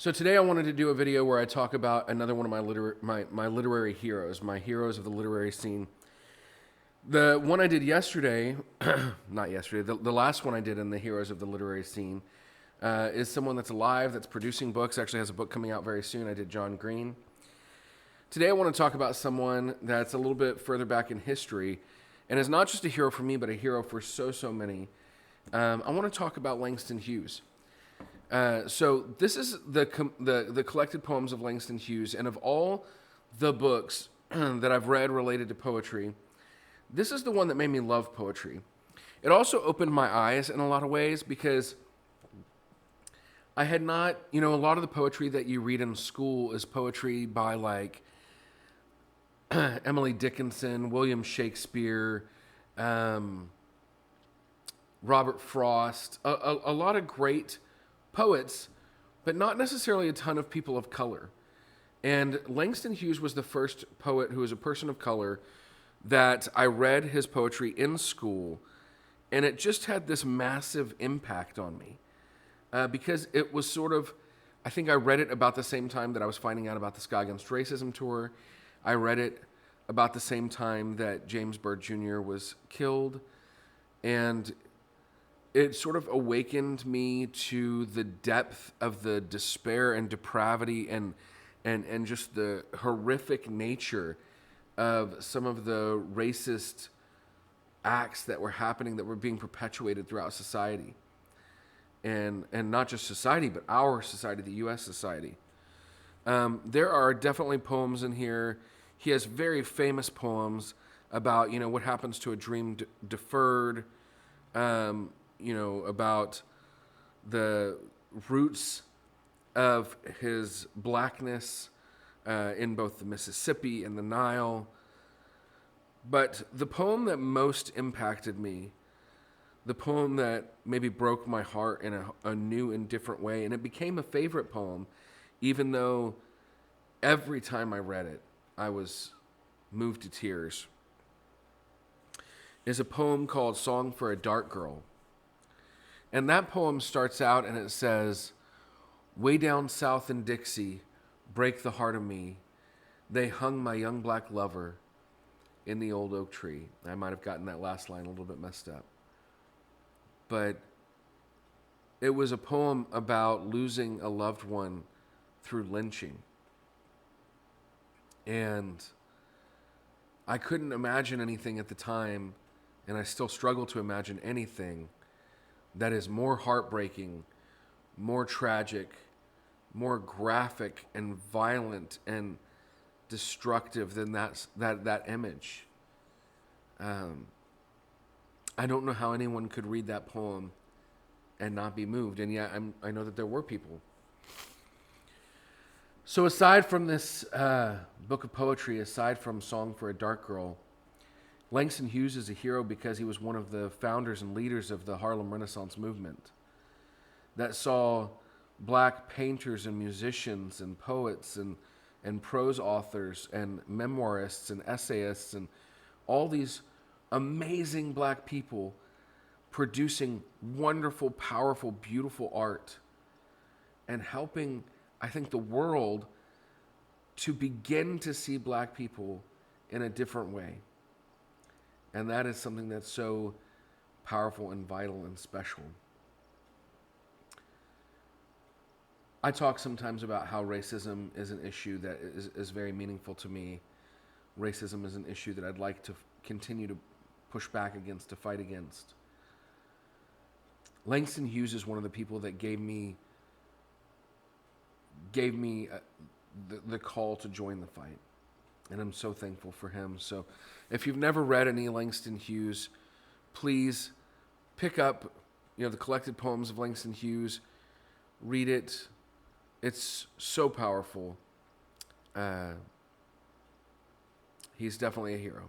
So today I wanted to do a video where I talk about another one of my literary heroes, my heroes of the literary scene. The one I did yesterday, not yesterday, the last one I did in the heroes of the literary scene is someone that's alive, that's producing books, actually has a book coming out very soon. I did John Green. Today I want to talk about someone that's a little bit further back in history and is not just a hero for me, but a hero for so many. I want to talk about Langston Hughes. So this is the collected poems of Langston Hughes, and of all the books that I've read related to poetry, this is the one that made me love poetry. It also opened my eyes in a lot of ways because I had not, a lot of the poetry that you read in school is poetry by like Emily Dickinson, William Shakespeare, Robert Frost, a lot of great poets, but not necessarily a ton of people of color. And Langston Hughes was the first poet who was a person of color that I read his poetry in school, and it just had this massive impact on me because it was sort of, I think I read it about the same time that I was finding out about the Sky Against Racism tour. I read it about the same time that James Byrd Jr. was killed, and it sort of awakened me to the depth of the despair and depravity and just the horrific nature of some of the racist acts that were happening, that were being perpetuated throughout society. And not just society, but our society, the U.S. society. There are definitely poems in here. He has very famous poems about, what happens to a dream deferred, about the roots of his blackness in both the Mississippi and the Nile. But the poem that most impacted me, the poem that maybe broke my heart in a new and different way, and it became a favorite poem, even though every time I read it, I was moved to tears, is a poem called Song for a Dark Girl. And that poem starts out and it says, "Way down south in Dixie, break the heart of me. They hung my young black lover in the old oak tree." I might have gotten that last line a little bit messed up. But it was a poem about losing a loved one through lynching. And I couldn't imagine anything at the time, and I still struggle to imagine anything that is more heartbreaking, more tragic, more graphic and violent and destructive than that image. I don't know how anyone could read that poem and not be moved, and yet I know that there were people. So aside from this book of poetry, aside from Song for a Dark Girl, Langston Hughes is a hero because he was one of the founders and leaders of the Harlem Renaissance movement that saw black painters and musicians and poets and prose authors and memoirists and essayists and all these amazing black people producing wonderful, powerful, beautiful art and helping, I think, the world to begin to see black people in a different way. And that is something that's so powerful and vital and special. I talk sometimes about how racism is an issue that is very meaningful to me. Racism is an issue that I'd like to continue to push back against, to fight against. Langston Hughes is one of the people that gave me the call to join the fight. And I'm so thankful for him. So if you've never read any Langston Hughes, please pick up, the collected poems of Langston Hughes. Read it. It's so powerful. He's definitely a hero.